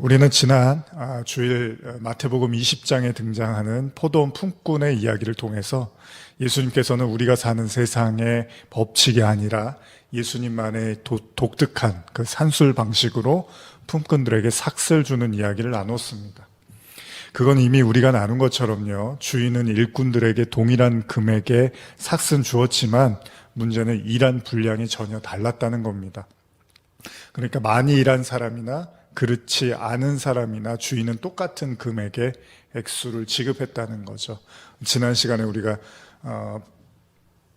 우리는 지난 주일 마태복음 20장에 등장하는 포도원 품꾼의 이야기를 통해서 예수님께서는 우리가 사는 세상의 법칙이 아니라 예수님만의 독특한 그 산술 방식으로 품꾼들에게 삭스를 주는 이야기를 나눴습니다. 그건 이미 우리가 나눈 것처럼요, 주인은 일꾼들에게 동일한 금액의 삭스는 주었지만 문제는 일한 분량이 전혀 달랐다는 겁니다. 그러니까 많이 일한 사람이나 그렇지 않은 사람이나 주인은 똑같은 금액의 액수를 지급했다는 거죠. 지난 시간에 우리가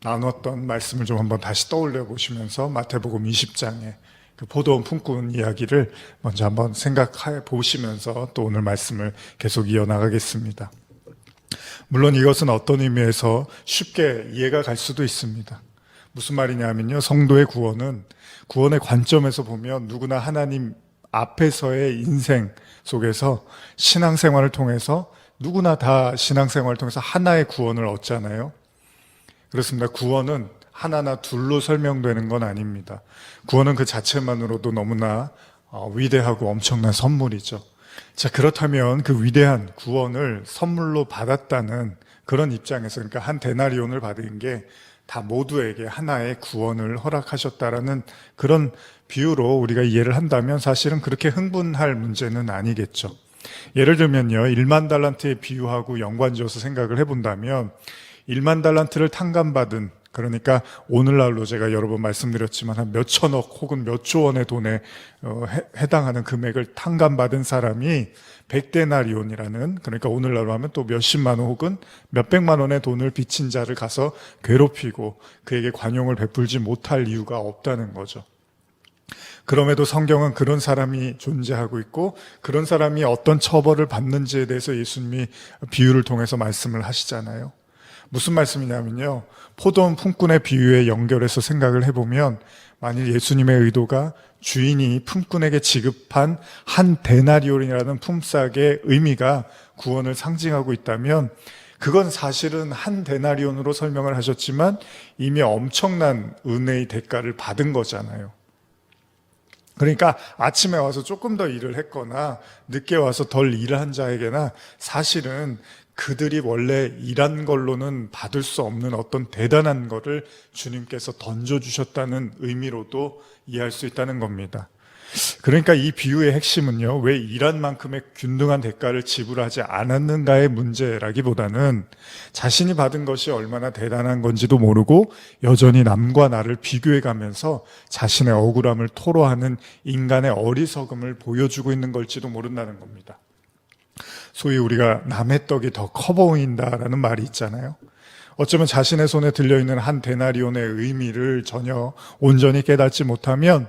나눴던 말씀을 좀 한번 다시 떠올려 보시면서 마태복음 20장의 그 포도원 품꾼 이야기를 먼저 한번 생각해 보시면서 또 오늘 말씀을 계속 이어나가겠습니다. 물론 이것은 어떤 의미에서 쉽게 이해가 갈 수도 있습니다. 무슨 말이냐면요, 성도의 구원의 관점에서 보면 누구나 하나님 앞에서의 인생 속에서 신앙생활을 통해서 누구나 다 신앙생활을 통해서 하나의 구원을 얻잖아요. 그렇습니다. 구원은 하나나 둘로 설명되는 건 아닙니다. 구원은 그 자체만으로도 너무나 위대하고 엄청난 선물이죠. 자, 그렇다면 그 위대한 구원을 선물로 받았다는 그런 입장에서, 그러니까 한 데나리온을 받은 게 다 모두에게 하나의 구원을 허락하셨다라는 그런 비유로 우리가 이해를 한다면 사실은 그렇게 흥분할 문제는 아니겠죠. 예를 들면요, 1만 달란트의 비유하고 연관지어서 생각을 해본다면 1만 달란트를 탕감받은, 그러니까 오늘날로 제가 여러 번 말씀드렸지만 한 몇천억 혹은 몇 조 원의 돈에 해당하는 금액을 탕감받은 사람이 100데나리온이라는, 그러니까 오늘날로 하면 또 몇십만 원 혹은 몇백만 원의 돈을 빚진 자를 가서 괴롭히고 그에게 관용을 베풀지 못할 이유가 없다는 거죠. 그럼에도 성경은 그런 사람이 존재하고 있고 그런 사람이 어떤 처벌을 받는지에 대해서 예수님이 비유를 통해서 말씀을 하시잖아요. 무슨 말씀이냐면요, 포도원 품꾼의 비유에 연결해서 생각을 해보면 만일 예수님의 의도가 주인이 품꾼에게 지급한 한 데나리온이라는 품삯의 의미가 구원을 상징하고 있다면 그건 사실은 한 데나리온으로 설명을 하셨지만 이미 엄청난 은혜의 대가를 받은 거잖아요. 그러니까 아침에 와서 조금 더 일을 했거나 늦게 와서 덜 일을 한 자에게나 사실은 그들이 원래 일한 걸로는 받을 수 없는 어떤 대단한 거를 주님께서 던져주셨다는 의미로도 이해할 수 있다는 겁니다. 그러니까 이 비유의 핵심은요, 왜 일한 만큼의 균등한 대가를 지불하지 않았는가의 문제라기보다는 자신이 받은 것이 얼마나 대단한 건지도 모르고 여전히 남과 나를 비교해 가면서 자신의 억울함을 토로하는 인간의 어리석음을 보여주고 있는 걸지도 모른다는 겁니다. 소위 우리가 남의 떡이 더 커 보인다라는 말이 있잖아요. 어쩌면 자신의 손에 들려있는 한 데나리온의 의미를 전혀 온전히 깨닫지 못하면,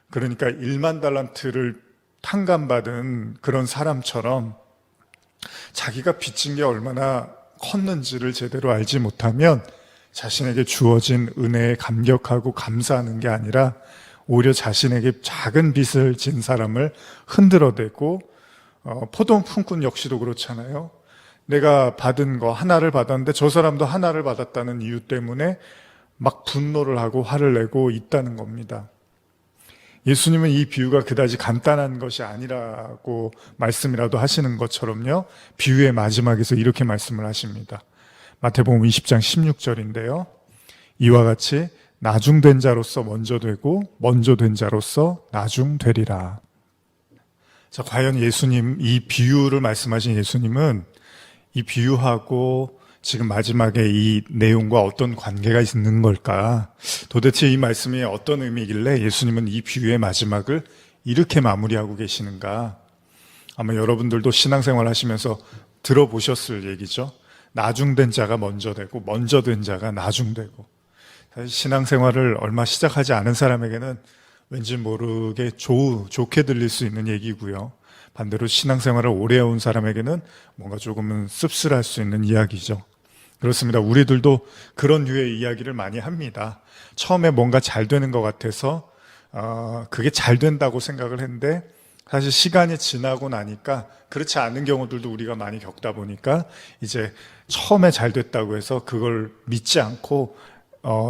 그러니까 1만 달란트를 탕감받은 그런 사람처럼 자기가 빚진 게 얼마나 컸는지를 제대로 알지 못하면 자신에게 주어진 은혜에 감격하고 감사하는 게 아니라 오히려 자신에게 작은 빚을 진 사람을 흔들어대고, 포도원 품꾼 역시도 그렇잖아요. 내가 받은 거 하나를 받았는데 저 사람도 하나를 받았다는 이유 때문에 막 분노를 하고 화를 내고 있다는 겁니다. 예수님은 이 비유가 그다지 간단한 것이 아니라고 말씀이라도 하시는 것처럼요, 비유의 마지막에서 이렇게 말씀을 하십니다. 마태복음 20장 16절인데요. 이와 같이 나중된 자로서 먼저 되고 먼저 된 자로서 나중되리라. 자, 과연 예수님, 이 비유를 말씀하신 예수님은 이 비유하고 지금 마지막에 이 내용과 어떤 관계가 있는 걸까? 도대체 이 말씀이 어떤 의미이길래 예수님은 이 비유의 마지막을 이렇게 마무리하고 계시는가? 아마 여러분들도 신앙생활 하시면서 들어보셨을 얘기죠. 나중된 자가 먼저 되고 먼저 된 자가 나중되고. 사실 신앙생활을 얼마 시작하지 않은 사람에게는 왠지 모르게 좋게 들릴 수 있는 얘기고요. 반대로 신앙생활을 오래 해온 사람에게는 뭔가 조금은 씁쓸할 수 있는 이야기죠. 그렇습니다. 우리들도 그런 류의 이야기를 많이 합니다. 처음에 뭔가 잘 되는 것 같아서 그게 잘 된다고 생각을 했는데 사실 시간이 지나고 나니까 그렇지 않은 경우들도 우리가 많이 겪다 보니까 이제 처음에 잘 됐다고 해서 그걸 믿지 않고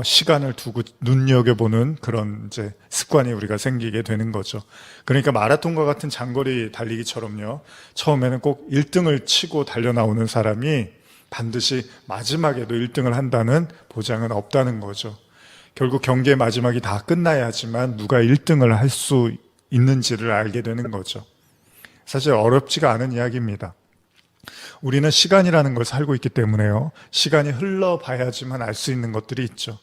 시간을 두고 눈여겨보는 그런 이제 습관이 우리가 생기게 되는 거죠. 그러니까 마라톤과 같은 장거리 달리기처럼요. 처음에는 꼭 1등을 치고 달려나오는 사람이 반드시 마지막에도 1등을 한다는 보장은 없다는 거죠. 결국 경기의 마지막이 다 끝나야지만 누가 1등을 할 수 있는지를 알게 되는 거죠. 사실 어렵지가 않은 이야기입니다. 우리는 시간이라는 걸 살고 있기 때문에요. 시간이 흘러봐야지만 알 수 있는 것들이 있죠.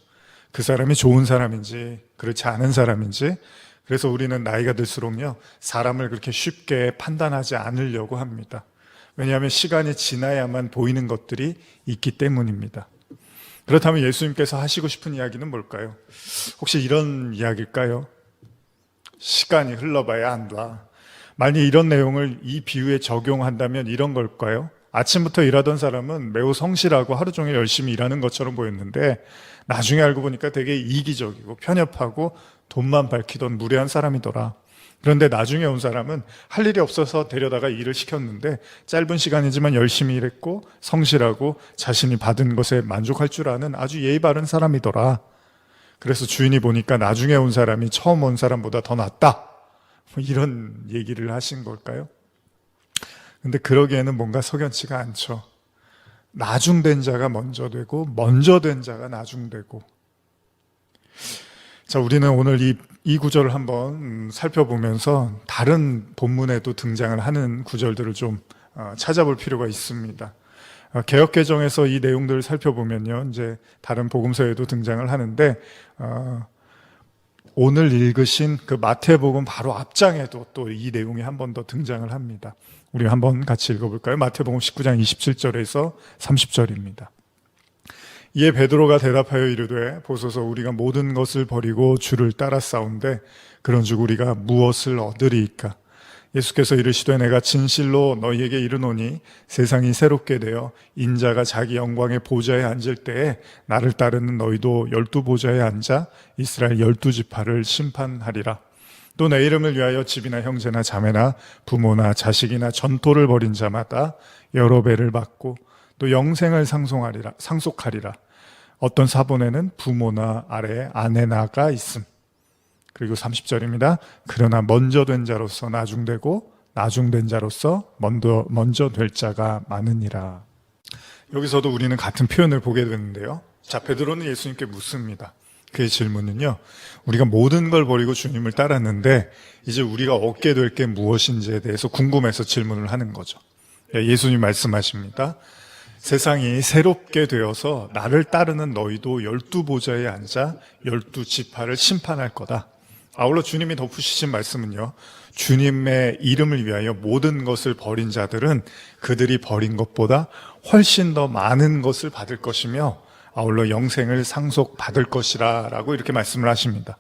그 사람이 좋은 사람인지 그렇지 않은 사람인지. 그래서 우리는 나이가 들수록요, 사람을 그렇게 쉽게 판단하지 않으려고 합니다. 왜냐하면 시간이 지나야만 보이는 것들이 있기 때문입니다. 그렇다면 예수님께서 하시고 싶은 이야기는 뭘까요? 혹시 이런 이야기일까요? 시간이 흘러봐야 한다. 만약 이런 내용을 이 비유에 적용한다면 이런 걸까요? 아침부터 일하던 사람은 매우 성실하고 하루 종일 열심히 일하는 것처럼 보였는데 나중에 알고 보니까 되게 이기적이고 편협하고 돈만 밝히던 무례한 사람이더라. 그런데 나중에 온 사람은 할 일이 없어서 데려다가 일을 시켰는데 짧은 시간이지만 열심히 일했고 성실하고 자신이 받은 것에 만족할 줄 아는 아주 예의 바른 사람이더라. 그래서 주인이 보니까 나중에 온 사람이 처음 온 사람보다 더 낫다. 뭐 이런 얘기를 하신 걸까요? 근데 그러기에는 뭔가 석연치가 않죠. 나중된 자가 먼저 되고 먼저 된 자가 나중되고. 자, 우리는 오늘 이 구절을 한번 살펴보면서 다른 본문에도 등장을 하는 구절들을 좀 찾아볼 필요가 있습니다. 개역개정에서 이 내용들을 살펴보면요, 이제 다른 복음서에도 등장을 하는데 오늘 읽으신 그 마태복음 바로 앞장에도 또 이 내용이 한 번 더 등장을 합니다. 우리 한번 같이 읽어볼까요? 마태복음 19장 27절에서 30절입니다. 이에 베드로가 대답하여 이르되 보소서 우리가 모든 것을 버리고 주를 따라 싸운데 그런즉 우리가 무엇을 얻으리이까? 예수께서 이르시되 내가 진실로 너희에게 이르노니 세상이 새롭게 되어 인자가 자기 영광의 보좌에 앉을 때에 나를 따르는 너희도 12보좌에 앉아 이스라엘 12지파를 심판하리라. 또 내 이름을 위하여 집이나 형제나 자매나 부모나 자식이나 전토를 벌인 자마다 여러 배를 받고 또 영생을 상속하리라. 어떤 사본에는 부모나 아래 아내나가 있음. 그리고 30절입니다. 그러나 먼저 된 자로서 나중되고 나중된 자로서 먼저 될 자가 많으니라. 여기서도 우리는 같은 표현을 보게 되는데요. 자, 베드로는 예수님께 묻습니다. 그의 질문은요, 우리가 모든 걸 버리고 주님을 따랐는데 이제 우리가 얻게 될 게 무엇인지에 대해서 궁금해서 질문을 하는 거죠. 예수님 말씀하십니다. 세상이 새롭게 되어서 나를 따르는 너희도 12보좌에 앉아 12지파를 심판할 거다. 아울러 주님이 덧붙이신 말씀은요, 주님의 이름을 위하여 모든 것을 버린 자들은 그들이 버린 것보다 훨씬 더 많은 것을 받을 것이며 아울러 영생을 상속받을 것이라 라고 이렇게 말씀을 하십니다.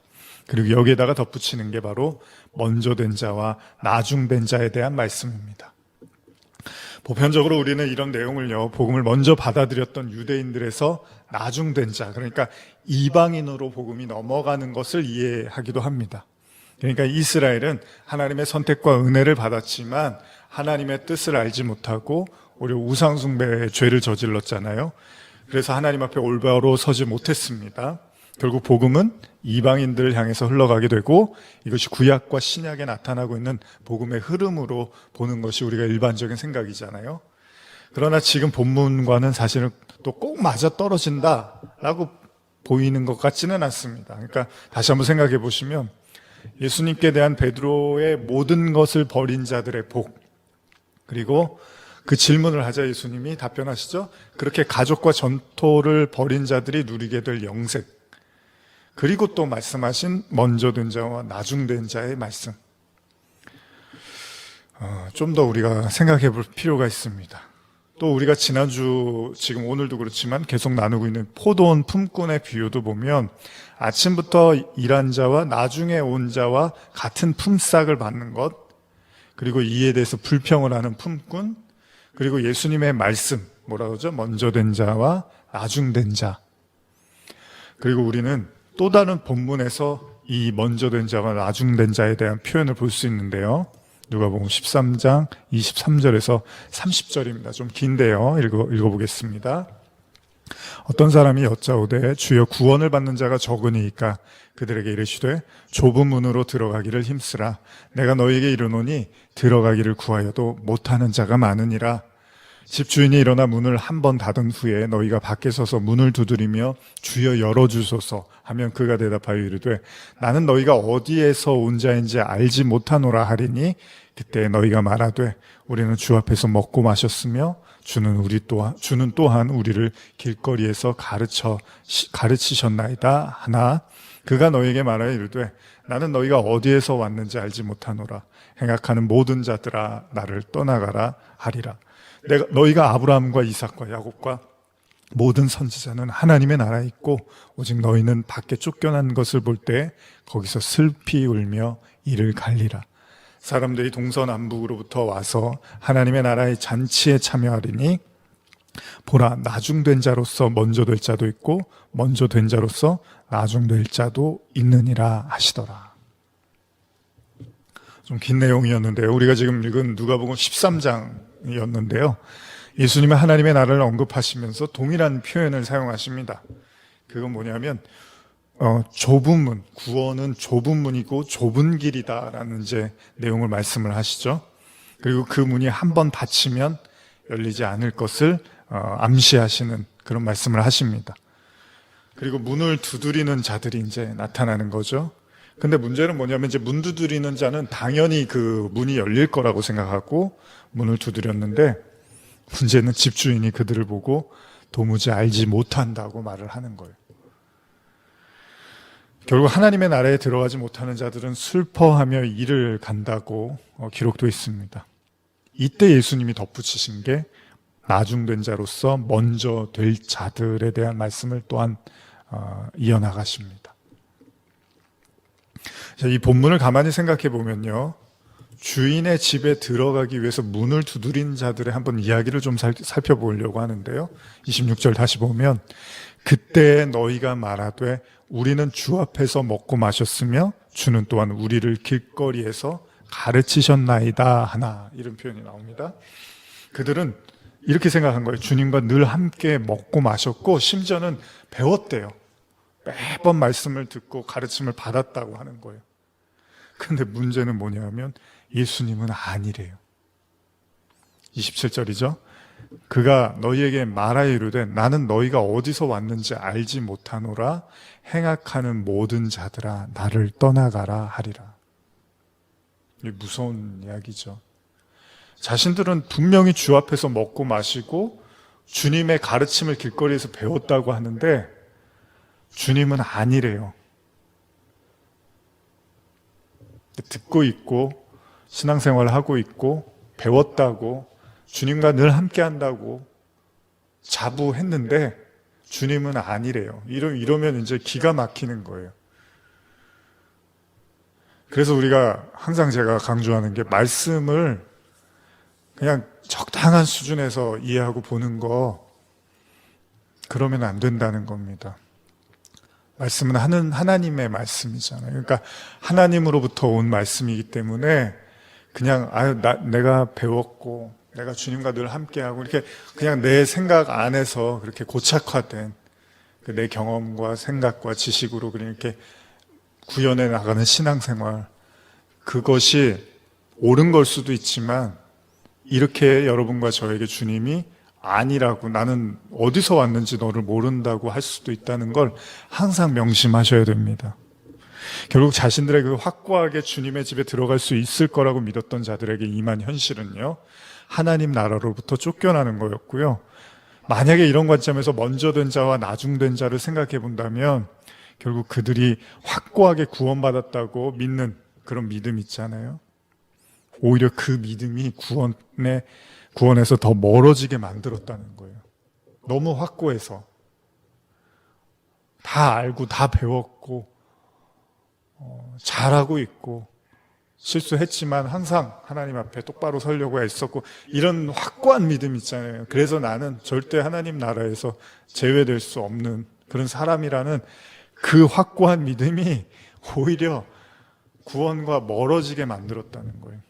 그리고 여기에다가 덧붙이는 게 바로 먼저 된 자와 나중된 자에 대한 말씀입니다. 보편적으로 우리는 이런 내용을요, 복음을 먼저 받아들였던 유대인들에서 나중된 자, 그러니까 이방인으로 복음이 넘어가는 것을 이해하기도 합니다. 그러니까 이스라엘은 하나님의 선택과 은혜를 받았지만 하나님의 뜻을 알지 못하고 오히려 우상숭배의 죄를 저질렀잖아요. 그래서 하나님 앞에 올바로 서지 못했습니다. 결국 복음은 이방인들을 향해서 흘러가게 되고 이것이 구약과 신약에 나타나고 있는 복음의 흐름으로 보는 것이 우리가 일반적인 생각이잖아요. 그러나 지금 본문과는 사실은 또 꼭 맞아 떨어진다라고 보이는 것 같지는 않습니다. 그러니까 다시 한번 생각해 보시면 예수님께 대한 베드로의 모든 것을 버린 자들의 복, 그리고 그 질문을 하자 예수님이 답변하시죠. 그렇게 가족과 전토를 벌인 자들이 누리게 될 영생, 그리고 또 말씀하신 먼저 된 자와 나중된 자의 말씀, 좀 더 우리가 생각해 볼 필요가 있습니다. 또 우리가 지난주, 지금 오늘도 그렇지만 계속 나누고 있는 포도원 품꾼의 비유도 보면 아침부터 일한 자와 나중에 온 자와 같은 품삯을 받는 것, 그리고 이에 대해서 불평을 하는 품꾼, 그리고 예수님의 말씀, 뭐라 그러죠? 먼저 된 자와 나중된 자. 그리고 우리는 또 다른 본문에서 이 먼저 된 자와 나중된 자에 대한 표현을 볼 수 있는데요. 누가복음 13장 23절에서 30절입니다. 좀 긴데요. 읽어보겠습니다. 어떤 사람이 여짜오되 주여 구원을 받는 자가 적으니이까 그들에게 이르시되 좁은 문으로 들어가기를 힘쓰라. 내가 너희에게 이르노니 들어가기를 구하여도 못하는 자가 많으니라. 집주인이 일어나 문을 한 번 닫은 후에 너희가 밖에 서서 문을 두드리며 주여 열어주소서 하면 그가 대답하여 이르되 나는 너희가 어디에서 온 자인지 알지 못하노라 하리니 그때 너희가 말하되 우리는 주 앞에서 먹고 마셨으며 주는 또한 우리를 길거리에서 가르치셨나이다 하나 그가 너희에게 말하여 이르되 나는 너희가 어디에서 왔는지 알지 못하노라. 행악하는 모든 자들아 나를 떠나가라 하리라. 너희가 아브라함과 이삭과 야곱과 모든 선지자는 하나님의 나라에 있고 오직 너희는 밖에 쫓겨난 것을 볼 때 거기서 슬피 울며 이를 갈리라. 사람들이 동서남북으로부터 와서 하나님의 나라의 잔치에 참여하리니 보라 나중된 자로서 먼저 될 자도 있고 먼저 된 자로서 나중될 자도 있느니라 하시더라. 좀 긴 내용이었는데요. 우리가 지금 읽은 누가복음 13장이었는데요. 예수님은 하나님의 나라를 언급하시면서 동일한 표현을 사용하십니다. 그건 뭐냐면 좁은 문, 구원은 좁은 문이고 좁은 길이다라는 이제 내용을 말씀을 하시죠. 그리고 그 문이 한 번 닫히면 열리지 않을 것을 암시하시는 그런 말씀을 하십니다. 그리고 문을 두드리는 자들이 이제 나타나는 거죠. 근데 문제는 뭐냐면 이제 문 두드리는 자는 당연히 그 문이 열릴 거라고 생각하고 문을 두드렸는데 문제는 집주인이 그들을 보고 도무지 알지 못한다고 말을 하는 거예요. 결국 하나님의 나라에 들어가지 못하는 자들은 슬퍼하며 이를 간다고 기록되어 있습니다. 이때 예수님이 덧붙이신 게 나중된 자로서 먼저 될 자들에 대한 말씀을 또한 이어나가십니다. 이 본문을 가만히 생각해 보면요, 주인의 집에 들어가기 위해서 문을 두드린 자들의 한번 이야기를 좀 살펴보려고 하는데요. 26절 다시 보면 그때 너희가 말하되 우리는 주 앞에서 먹고 마셨으며 주는 또한 우리를 길거리에서 가르치셨나이다 하나, 이런 표현이 나옵니다. 그들은 이렇게 생각한 거예요. 주님과 늘 함께 먹고 마셨고 심지어는 배웠대요. 매번 말씀을 듣고 가르침을 받았다고 하는 거예요. 그런데 문제는 뭐냐면 예수님은 아니래요. 27절이죠. 그가 너희에게 말하여 이르되 나는 너희가 어디서 왔는지 알지 못하노라. 행악하는 모든 자들아 나를 떠나가라 하리라. 무서운 이야기죠. 자신들은 분명히 주 앞에서 먹고 마시고 주님의 가르침을 길거리에서 배웠다고 하는데 주님은 아니래요. 듣고 있고 신앙생활을 하고 있고 배웠다고 주님과 늘 함께 한다고 자부했는데 주님은 아니래요. 이러면 이제 기가 막히는 거예요. 그래서 우리가 항상 제가 강조하는 게 말씀을 그냥 적당한 수준에서 이해하고 보는 거, 그러면 안 된다는 겁니다. 말씀은 하나님의 말씀이잖아요. 그러니까 하나님으로부터 온 말씀이기 때문에 그냥 내가 배웠고 내가 주님과 늘 함께하고 이렇게 그냥 내 생각 안에서 그렇게 고착화된 내 경험과 생각과 지식으로 그렇게 구현해 나가는 신앙생활, 그것이 옳은 걸 수도 있지만 이렇게 여러분과 저에게 주님이 아니라고, 나는 어디서 왔는지 너를 모른다고 할 수도 있다는 걸 항상 명심하셔야 됩니다. 결국 자신들의 그 확고하게 주님의 집에 들어갈 수 있을 거라고 믿었던 자들에게 임한 현실은요, 하나님 나라로부터 쫓겨나는 거였고요. 만약에 이런 관점에서 먼저 된 자와 나중된 자를 생각해 본다면 결국 그들이 확고하게 구원받았다고 믿는 그런 믿음 있잖아요. 오히려 그 믿음이 구원에서 더 멀어지게 만들었다는 거예요. 너무 확고해서 다 알고 다 배웠고 잘하고 있고 실수했지만 항상 하나님 앞에 똑바로 서려고 애썼고 이런 확고한 믿음 있잖아요. 그래서 나는 절대 하나님 나라에서 제외될 수 없는 그런 사람이라는 그 확고한 믿음이 오히려 구원과 멀어지게 만들었다는 거예요.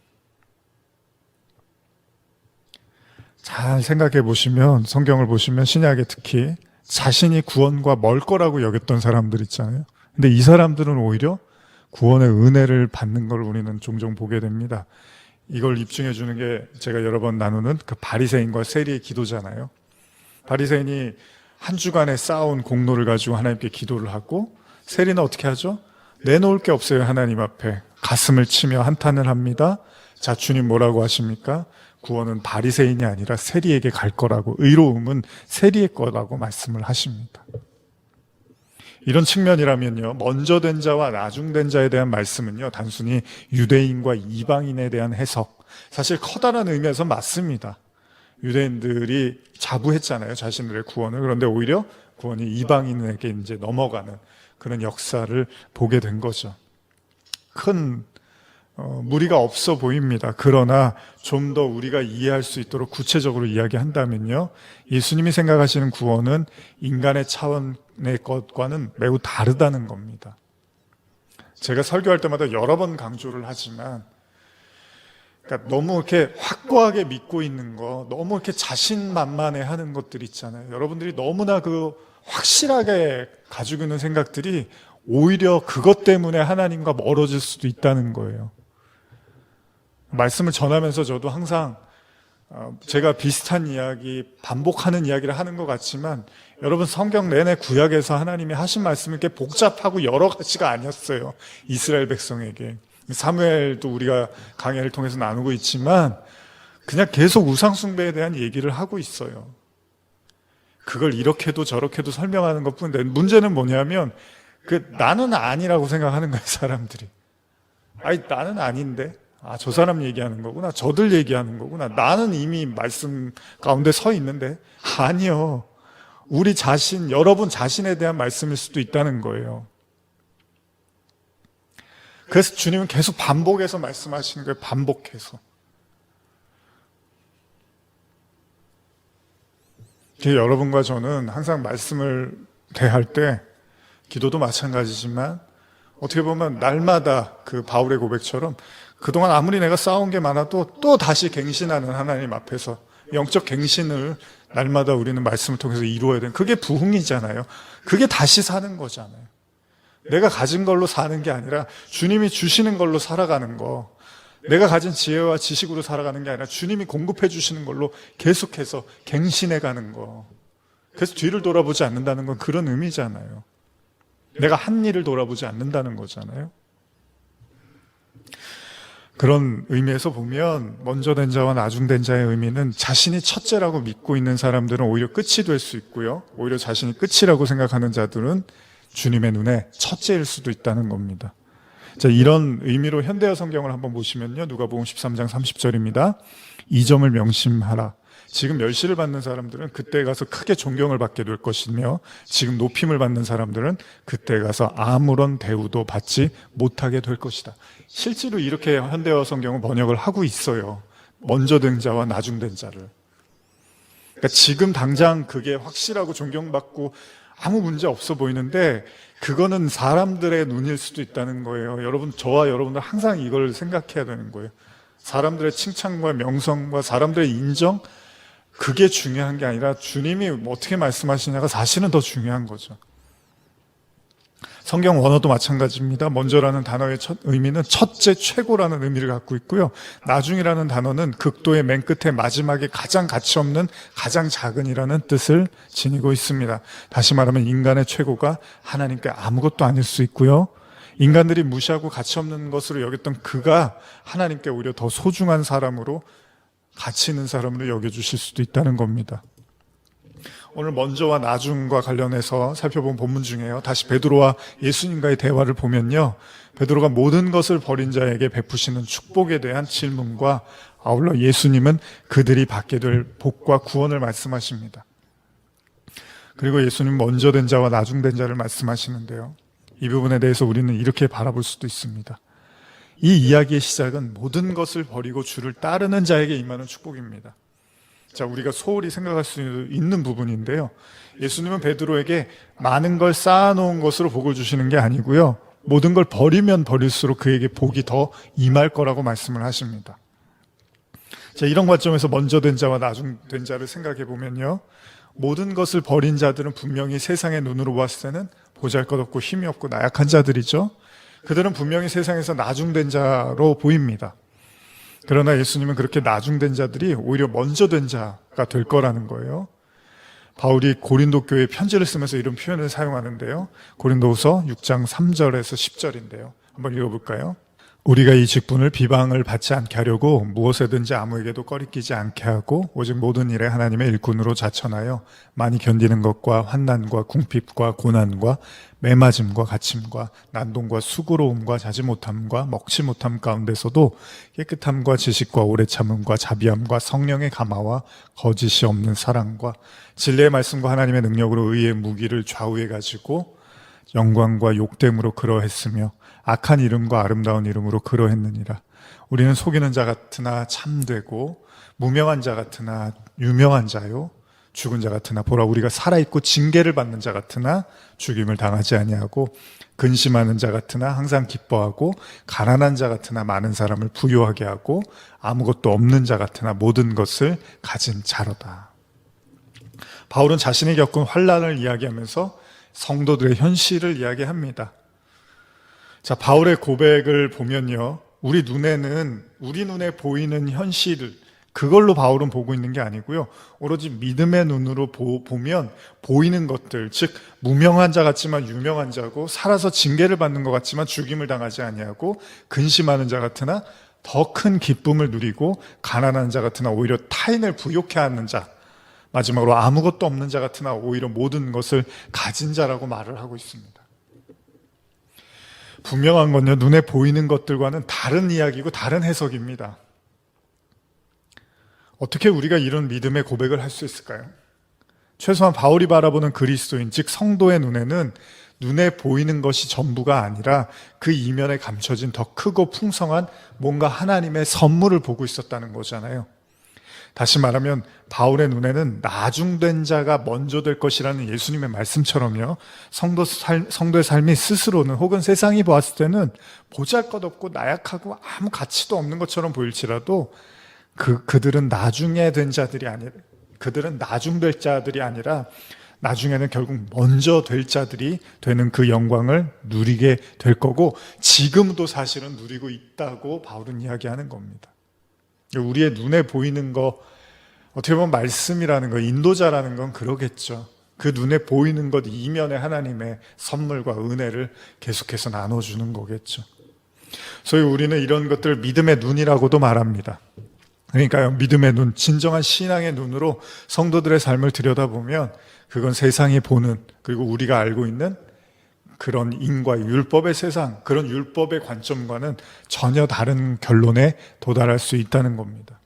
잘 생각해 보시면, 성경을 보시면 신약에 특히 자신이 구원과 멀 거라고 여겼던 사람들 있잖아요. 근데 이 사람들은 오히려 구원의 은혜를 받는 걸 우리는 종종 보게 됩니다. 이걸 입증해 주는 게 제가 여러 번 나누는 그 바리새인과 세리의 기도잖아요. 바리새인이 한 주간의 쌓아온 공로를 가지고 하나님께 기도를 하고, 세리는 어떻게 하죠? 내놓을 게 없어요. 하나님 앞에 가슴을 치며 한탄을 합니다. 자, 주님 뭐라고 하십니까? 구원은 바리새인이 아니라 세리에게 갈 거라고, 의로움은 세리의 거라고 말씀을 하십니다. 이런 측면이라면요, 먼저 된 자와 나중된 자에 대한 말씀은요, 단순히 유대인과 이방인에 대한 해석, 사실 커다란 의미에서 맞습니다. 유대인들이 자부했잖아요, 자신들의 구원을. 그런데 오히려 구원이 이방인에게 이제 넘어가는 그런 역사를 보게 된 거죠. 큰 무리가 없어 보입니다. 그러나 좀 더 우리가 이해할 수 있도록 구체적으로 이야기한다면요, 예수님이 생각하시는 구원은 인간의 차원의 것과는 매우 다르다는 겁니다. 제가 설교할 때마다 여러 번 강조를 하지만, 그러니까 너무 이렇게 확고하게 믿고 있는 거, 너무 이렇게 자신만만해 하는 것들 있잖아요. 여러분들이 너무나 그 확실하게 가지고 있는 생각들이 오히려 그것 때문에 하나님과 멀어질 수도 있다는 거예요. 말씀을 전하면서 저도 항상 제가 비슷한 이야기, 반복하는 이야기를 하는 것 같지만, 여러분 성경 내내 구약에서 하나님이 하신 말씀이 이렇게 복잡하고 여러 가지가 아니었어요. 이스라엘 백성에게. 사무엘도 우리가 강해를 통해서 나누고 있지만 그냥 계속 우상숭배에 대한 얘기를 하고 있어요. 그걸 이렇게도 저렇게도 설명하는 것뿐인데, 문제는 뭐냐면 나는 아니라고 생각하는 거예요, 사람들이. 아니, 나는 아닌데, 저 사람 얘기하는 거구나, 저들 얘기하는 거구나, 나는 이미 말씀 가운데 서 있는데. 아니요, 우리 자신, 여러분 자신에 대한 말씀일 수도 있다는 거예요. 그래서 주님은 계속 반복해서 말씀하시는 거예요. 반복해서. 여러분과 저는 항상 말씀을 대할 때, 기도도 마찬가지지만 어떻게 보면 날마다 그 바울의 고백처럼 그동안 아무리 내가 쌓아온 게 많아도 또 다시 갱신하는 하나님 앞에서 영적 갱신을 날마다 우리는 말씀을 통해서 이루어야 되는, 그게 부흥이잖아요. 그게 다시 사는 거잖아요. 내가 가진 걸로 사는 게 아니라 주님이 주시는 걸로 살아가는 거, 내가 가진 지혜와 지식으로 살아가는 게 아니라 주님이 공급해 주시는 걸로 계속해서 갱신해 가는 거. 그래서 뒤를 돌아보지 않는다는 건 그런 의미잖아요. 내가 한 일을 돌아보지 않는다는 거잖아요. 그런 의미에서 보면 먼저 된 자와 나중된 자의 의미는, 자신이 첫째라고 믿고 있는 사람들은 오히려 끝이 될 수 있고요, 오히려 자신이 끝이라고 생각하는 자들은 주님의 눈에 첫째일 수도 있다는 겁니다. 자, 이런 의미로 현대어 성경을 한번 보시면요, 누가복음 13장 30절입니다. 이 점을 명심하라. 지금 멸시를 받는 사람들은 그때 가서 크게 존경을 받게 될 것이며, 지금 높임을 받는 사람들은 그때 가서 아무런 대우도 받지 못하게 될 것이다. 실제로 이렇게 현대어 성경은 번역을 하고 있어요. 먼저 된 자와 나중된 자를. 그러니까 지금 당장 그게 확실하고 존경받고 아무 문제 없어 보이는데, 그거는 사람들의 눈일 수도 있다는 거예요. 여러분, 저와 여러분들 항상 이걸 생각해야 되는 거예요. 사람들의 칭찬과 명성과 사람들의 인정, 그게 중요한 게 아니라 주님이 어떻게 말씀하시냐가 사실은 더 중요한 거죠. 성경 원어도 마찬가지입니다. 먼저라는 단어의 첫 의미는 첫째, 최고라는 의미를 갖고 있고요, 나중이라는 단어는 극도의 맨 끝에 마지막에 가장 가치 없는 가장 작은이라는 뜻을 지니고 있습니다. 다시 말하면 인간의 최고가 하나님께 아무것도 아닐 수 있고요, 인간들이 무시하고 가치 없는 것으로 여겼던 그가 하나님께 오히려 더 소중한 사람으로, 가치 있는 사람으로 여겨주실 수도 있다는 겁니다. 오늘 먼저와 나중과 관련해서 살펴본 본문 중에요, 다시 베드로와 예수님과의 대화를 보면요, 베드로가 모든 것을 버린 자에게 베푸시는 축복에 대한 질문과 아울러 예수님은 그들이 받게 될 복과 구원을 말씀하십니다. 그리고 예수님 먼저 된 자와 나중된 자를 말씀하시는데요, 이 부분에 대해서 우리는 이렇게 바라볼 수도 있습니다. 이 이야기의 시작은 모든 것을 버리고 주를 따르는 자에게 임하는 축복입니다. 자, 우리가 소홀히 생각할 수 있는 부분인데요, 예수님은 베드로에게 많은 걸 쌓아놓은 것으로 복을 주시는 게 아니고요, 모든 걸 버리면 버릴수록 그에게 복이 더 임할 거라고 말씀을 하십니다. 자, 이런 관점에서 먼저 된 자와 나중 된 자를 생각해 보면요, 모든 것을 버린 자들은 분명히 세상의 눈으로 봤을 때는 보잘것없고 힘이 없고 나약한 자들이죠. 그들은 분명히 세상에서 나중된 자로 보입니다. 그러나 예수님은 그렇게 나중된 자들이 오히려 먼저 된 자가 될 거라는 거예요. 바울이 고린도 교회에 편지를 쓰면서 이런 표현을 사용하는데요. 고린도후서 6장 3절에서 10절인데요. 한번 읽어볼까요? 우리가 이 직분을 비방을 받지 않게 하려고 무엇에든지 아무에게도 꺼리끼지 않게 하고 오직 모든 일에 하나님의 일꾼으로 자천하여 많이 견디는 것과 환난과 궁핍과 고난과 매맞음과 갇힘과 난동과 수고로움과 자지 못함과 먹지 못함 가운데서도 깨끗함과 지식과 오래 참음과 자비함과 성령의 감화와 거짓이 없는 사랑과 진리의 말씀과 하나님의 능력으로 의의 무기를 좌우해 가지고 영광과 욕됨으로 그러했으며 악한 이름과 아름다운 이름으로 그러했느니라. 우리는 속이는 자 같으나 참되고 무명한 자 같으나 유명한 자요 죽은 자 같으나 보라 우리가 살아있고 징계를 받는 자 같으나 죽임을 당하지 아니하고 근심하는 자 같으나 항상 기뻐하고 가난한 자 같으나 많은 사람을 부유하게 하고 아무것도 없는 자 같으나 모든 것을 가진 자로다. 바울은 자신이 겪은 환난을 이야기하면서 성도들의 현실을 이야기합니다. 자, 바울의 고백을 보면요. 우리 눈에 보이는 현실을 그걸로 바울은 보고 있는 게 아니고요. 오로지 믿음의 눈으로 보면 보이는 것들, 즉 무명한 자 같지만 유명한 자고 살아서 징계를 받는 것 같지만 죽임을 당하지 아니하고 근심하는 자 같으나 더 큰 기쁨을 누리고 가난한 자 같으나 오히려 타인을 부욕해 하는 자, 마지막으로 아무것도 없는 자 같으나 오히려 모든 것을 가진 자라고 말을 하고 있습니다. 분명한 건요, 눈에 보이는 것들과는 다른 이야기고 다른 해석입니다. 어떻게 우리가 이런 믿음의 고백을 할 수 있을까요? 최소한 바울이 바라보는 그리스도인, 즉 성도의 눈에는 눈에 보이는 것이 전부가 아니라 그 이면에 감춰진 더 크고 풍성한 뭔가 하나님의 선물을 보고 있었다는 거잖아요. 다시 말하면 바울의 눈에는 나중된 자가 먼저 될 것이라는 예수님의 말씀처럼요. 성도의 삶이 스스로는 혹은 세상이 보았을 때는 보잘것없고 나약하고 아무 가치도 없는 것처럼 보일지라도 그들은 나중에 된 자들이 아니라 그들은 나중될 자들이 아니라 나중에는 결국 먼저 될 자들이 되는 그 영광을 누리게 될 거고 지금도 사실은 누리고 있다고 바울은 이야기하는 겁니다. 우리의 눈에 보이는 거 어떻게 보면 말씀이라는 거 인도자라는 건 그러겠죠. 그 눈에 보이는 것 이면에 하나님의 선물과 은혜를 계속해서 나눠주는 거겠죠. 소위 우리는 이런 것들을 믿음의 눈이라고도 말합니다. 그러니까요, 믿음의 눈, 진정한 신앙의 눈으로 성도들의 삶을 들여다보면 그건 세상이 보는 그리고 우리가 알고 있는 그런 인과 율법의 세상, 그런 율법의 관점과는 전혀 다른 결론에 도달할 수 있다는 겁니다.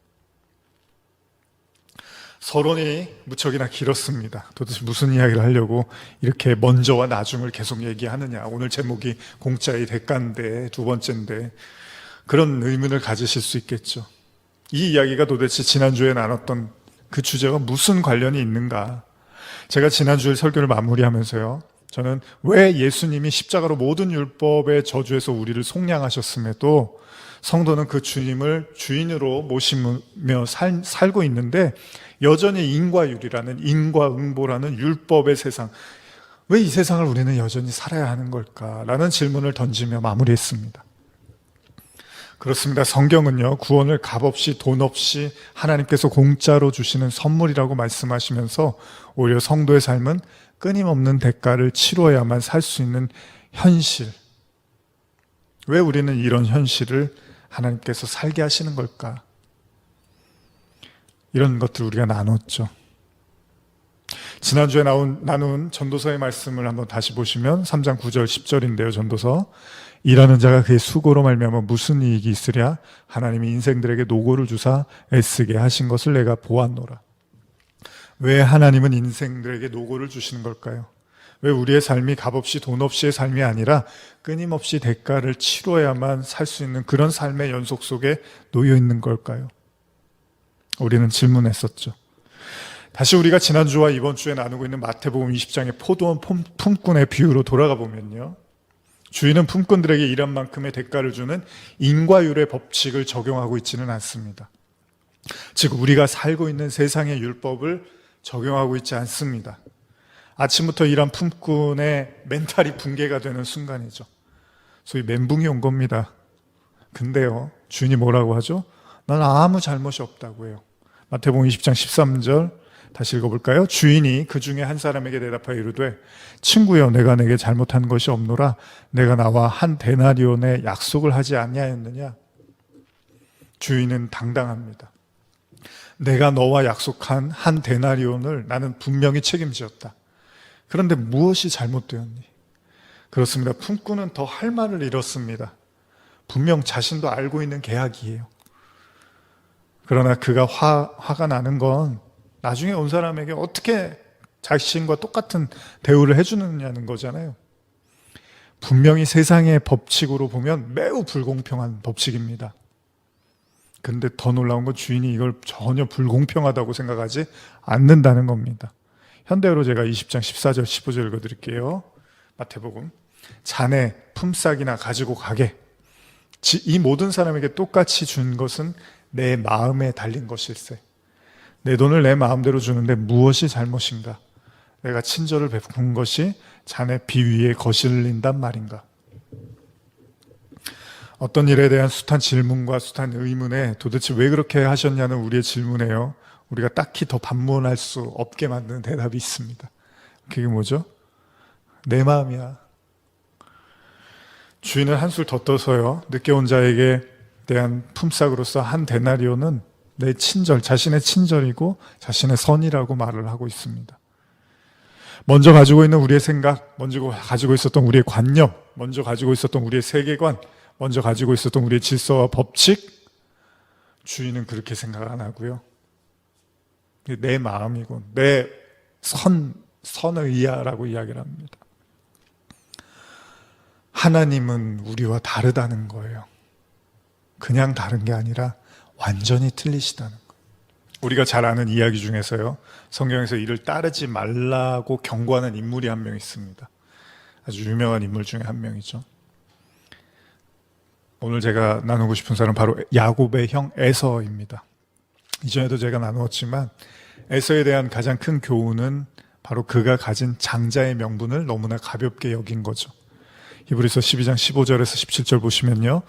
서론이 무척이나 길었습니다. 도대체 무슨 이야기를 하려고 이렇게 먼저와 나중을 계속 얘기하느냐. 오늘 제목이 공짜의 대가인데 두 번째인데 그런 의문을 가지실 수 있겠죠. 이 이야기가 도대체 지난주에 나눴던 그 주제가 무슨 관련이 있는가. 제가 지난주에 설교를 마무리하면서요, 저는 왜 예수님이 십자가로 모든 율법의 저주에서 우리를 속량하셨음에도 성도는 그 주님을 주인으로 모시며 살고 있는데 여전히 인과율이라는 인과응보라는 율법의 세상, 왜 이 세상을 우리는 여전히 살아야 하는 걸까라는 질문을 던지며 마무리했습니다. 그렇습니다. 성경은요, 구원을 값없이 돈 없이 하나님께서 공짜로 주시는 선물이라고 말씀하시면서 오히려 성도의 삶은 끊임없는 대가를 치러야만 살 수 있는 현실. 왜 우리는 이런 현실을 하나님께서 살게 하시는 걸까? 이런 것들 우리가 나눴죠. 지난주에 나눈 전도서의 말씀을 한번 다시 보시면 3장 9절 10절인데요. 전도서. 일하는 자가 그의 수고로 말미암아 무슨 이익이 있으랴? 하나님이 인생들에게 노고를 주사 애쓰게 하신 것을 내가 보았노라. 왜 하나님은 인생들에게 노고를 주시는 걸까요? 왜 우리의 삶이 값없이 돈 없이의 삶이 아니라 끊임없이 대가를 치러야만 살 수 있는 그런 삶의 연속 속에 놓여 있는 걸까요? 우리는 질문했었죠. 다시 우리가 지난주와 이번 주에 나누고 있는 마태복음 20장의 포도원 품꾼의 비유로 돌아가 보면요, 주인은 품꾼들에게 일한 만큼의 대가를 주는 인과율의 법칙을 적용하고 있지는 않습니다. 즉 우리가 살고 있는 세상의 율법을 적용하고 있지 않습니다. 아침부터 일한 품꾼의 멘탈이 붕괴가 되는 순간이죠. 소위 멘붕이 온 겁니다. 근데요, 주인이 뭐라고 하죠? 난 아무 잘못이 없다고 해요. 마태복음 20장 13절 다시 읽어볼까요? 주인이 그 중에 한 사람에게 대답하여 이르되 친구여 내가 내게 잘못한 것이 없노라 내가 나와 한 데나리온의 약속을 하지 아니하였느냐. 주인은 당당합니다. 내가 너와 약속한 한 데나리온을 나는 분명히 책임지었다. 그런데 무엇이 잘못되었니? 그렇습니다. 품꾼은 더 할 말을 잃었습니다. 분명 자신도 알고 있는 계약이에요. 그러나 그가 화가 나는 건 나중에 온 사람에게 어떻게 자신과 똑같은 대우를 해주느냐는 거잖아요. 분명히 세상의 법칙으로 보면 매우 불공평한 법칙입니다. 근데 더 놀라운 건 주인이 이걸 전혀 불공평하다고 생각하지 않는다는 겁니다. 현대어로 제가 20장 14절 15절 읽어드릴게요. 마태복음. 자네 품삯이나 가지고 가게. 이 모든 사람에게 똑같이 준 것은 내 마음에 달린 것일세. 내 돈을 내 마음대로 주는데 무엇이 잘못인가? 내가 친절을 베푼 것이 자네 비위에 거슬린단 말인가? 어떤 일에 대한 숱한 질문과 숱한 의문에 도대체 왜 그렇게 하셨냐는 우리의 질문에요, 우리가 딱히 더 반문할 수 없게 만드는 대답이 있습니다. 그게 뭐죠? 내 마음이야. 주인은 한술 더 떠서요, 늦게 온 자에게 대한 품삯으로서 한 데나리온은 내 친절, 자신의 친절이고 자신의 선이라고 말을 하고 있습니다. 먼저 가지고 있는 우리의 생각, 먼저 가지고 있었던 우리의 관념, 먼저 가지고 있었던 우리의 세계관, 먼저 가지고 있었던 우리의 질서와 법칙, 주인은 그렇게 생각 안 하고요. 내 마음이고 내 선의야라고 이야기를 합니다. 하나님은 우리와 다르다는 거예요. 그냥 다른 게 아니라 완전히 틀리시다는 거예요. 우리가 잘 아는 이야기 중에서요, 성경에서 이를 따르지 말라고 경고하는 인물이 한 명 있습니다. 아주 유명한 인물 중에 한 명이죠. 오늘 제가 나누고 싶은 사람은 바로 야곱의 형 에서입니다. 이전에도 제가 나누었지만 에서에 대한 가장 큰 교훈은 바로 그가 가진 장자의 명분을 너무나 가볍게 여긴 거죠. 히브리서 12장 15절에서 17절 보시면요,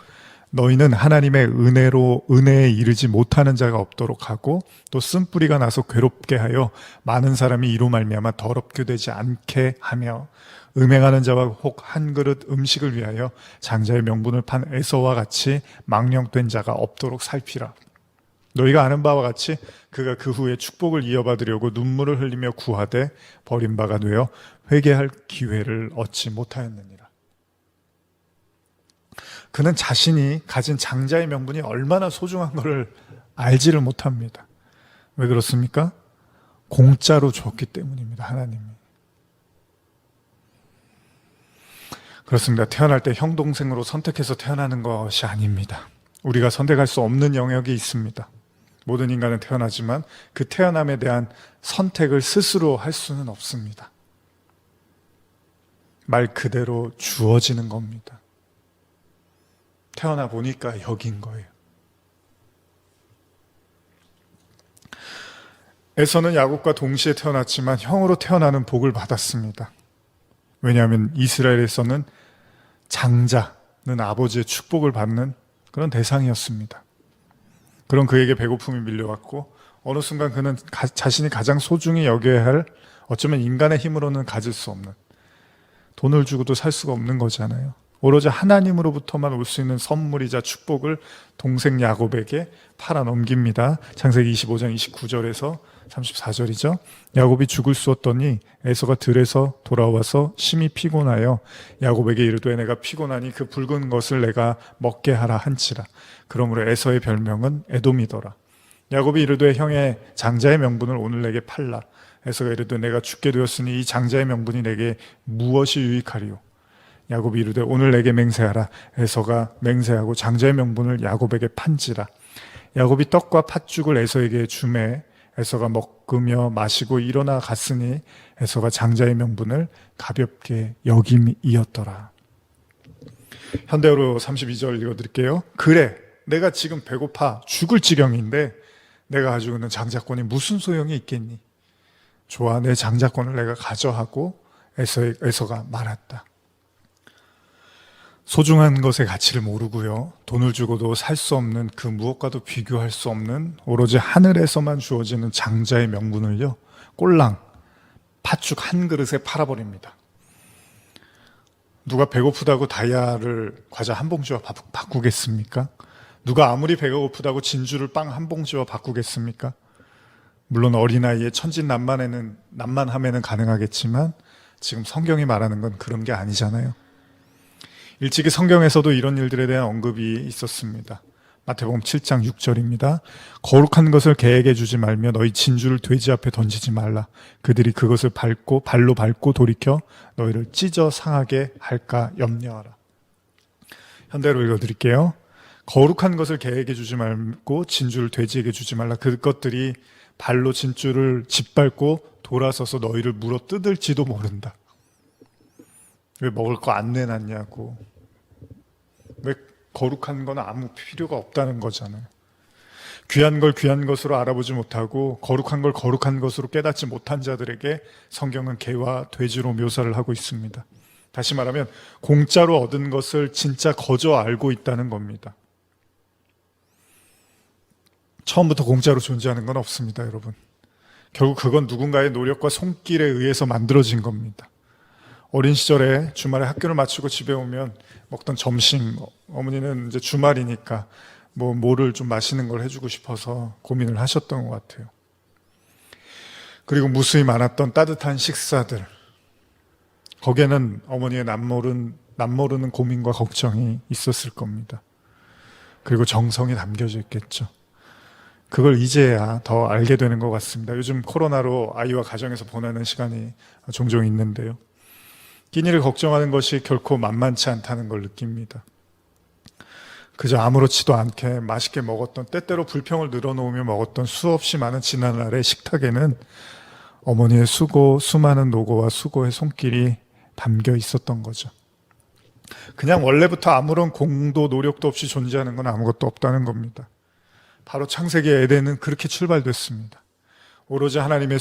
너희는 하나님의 은혜에 이르지 못하는 자가 없도록 하고 또 쓴뿌리가 나서 괴롭게 하여 많은 사람이 이로 말미암아 더럽게 되지 않게 하며 음행하는 자와 혹 한 그릇 음식을 위하여 장자의 명분을 판 에서와 같이 망령된 자가 없도록 살피라. 너희가 아는 바와 같이 그가 그 후에 축복을 이어받으려고 눈물을 흘리며 구하되 버린 바가 되어 회개할 기회를 얻지 못하였느니라. 그는 자신이 가진 장자의 명분이 얼마나 소중한 것을 알지를 못합니다. 왜 그렇습니까? 공짜로 줬기 때문입니다. 하나님이. 그렇습니다. 태어날 때 형 동생으로 선택해서 태어나는 것이 아닙니다. 우리가 선택할 수 없는 영역이 있습니다. 모든 인간은 태어나지만 그 태어남에 대한 선택을 스스로 할 수는 없습니다. 말 그대로 주어지는 겁니다. 태어나 보니까 여긴 거예요. 에서는 야곱과 동시에 태어났지만 형으로 태어나는 복을 받았습니다. 왜냐하면 이스라엘에서는 장자는 아버지의 축복을 받는 그런 대상이었습니다. 그런 그에게 배고픔이 밀려왔고 어느 순간 그는 자신이 가장 소중히 여겨야 할, 어쩌면 인간의 힘으로는 가질 수 없는, 돈을 주고도 살 수가 없는 거잖아요. 오로지 하나님으로부터만 올 수 있는 선물이자 축복을 동생 야곱에게 팔아 넘깁니다. 창세기 25장 29절에서 34절이죠. 야곱이 죽을 쑤었더니 에서가 들에서 돌아와서 심히 피곤하여 야곱에게 이르되 내가 피곤하니 그 붉은 것을 내가 먹게 하라 한치라. 그러므로 에서의 별명은 에돔이더라. 야곱이 이르되 형의 장자의 명분을 오늘 내게 팔라. 에서가 이르되 내가 죽게 되었으니 이 장자의 명분이 내게 무엇이 유익하리요. 야곱이 이르되 오늘 내게 맹세하라. 에서가 맹세하고 장자의 명분을 야곱에게 판지라. 야곱이 떡과 팥죽을 에서에게 주매 에서가 먹으며 마시고 일어나 갔으니 에서가 장자의 명분을 가볍게 여김이었더라. 현대어로 32절 읽어드릴게요. 그래, 내가 지금 배고파 죽을 지경인데 내가 가지고 있는 장자권이 무슨 소용이 있겠니? 좋아, 내 장자권을 내가 가져하고 에서가 말았다. 소중한 것의 가치를 모르고요, 돈을 주고도 살 수 없는 그 무엇과도 비교할 수 없는 오로지 하늘에서만 주어지는 장자의 명분을요, 꼴랑 팥죽 한 그릇에 팔아버립니다. 누가 배고프다고 다이아를 과자 한 봉지와 바꾸겠습니까? 누가 아무리 배가 고프다고 진주를 빵 한 봉지와 바꾸겠습니까? 물론 어린아이의 천진난만함에는 가능하겠지만 지금 성경이 말하는 건 그런 게 아니잖아요. 일찍이 성경에서도 이런 일들에 대한 언급이 있었습니다. 마태복음 7장 6절입니다. 거룩한 것을 개에게 주지 말며 너희 진주를 돼지 앞에 던지지 말라. 그들이 그것을 발로 밟고 돌이켜 너희를 찢어 상하게 할까 염려하라. 현대로 읽어드릴게요. 거룩한 것을 개에게 주지 말고 진주를 돼지에게 주지 말라. 그것들이 발로 진주를 짓밟고 돌아서서 너희를 물어 뜯을지도 모른다. 왜 먹을 거 안 내놨냐고. 왜 거룩한 건 아무 필요가 없다는 거잖아요. 귀한 걸 귀한 것으로 알아보지 못하고 거룩한 걸 거룩한 것으로 깨닫지 못한 자들에게 성경은 개와 돼지로 묘사를 하고 있습니다. 다시 말하면 공짜로 얻은 것을 진짜 거저 알고 있다는 겁니다. 처음부터 공짜로 존재하는 건 없습니다, 여러분. 결국 그건 누군가의 노력과 손길에 의해서 만들어진 겁니다. 어린 시절에 주말에 학교를 마치고 집에 오면 먹던 점심, 어머니는 이제 주말이니까 뭐를 좀 맛있는 걸 해주고 싶어서 고민을 하셨던 것 같아요. 그리고 무수히 많았던 따뜻한 식사들, 거기에는 어머니의 남모르는 고민과 걱정이 있었을 겁니다. 그리고 정성이 담겨져 있겠죠. 그걸 이제야 더 알게 되는 것 같습니다. 요즘 코로나로 아이와 가정에서 보내는 시간이 종종 있는데요, 끼니를 걱정하는 것이 결코 만만치 않다는 걸 느낍니다. 그저 아무렇지도 않게 맛있게 먹었던, 때때로 불평을 늘어놓으며 먹었던 수없이 많은 지난날의 식탁에는 어머니의 수많은 노고와 수고의 손길이 담겨 있었던 거죠. 그냥 원래부터 아무런 공도 노력도 없이 존재하는 건 아무것도 없다는 겁니다. 바로 창세기 에덴은 그렇게 출발됐습니다. 오로지 하나님의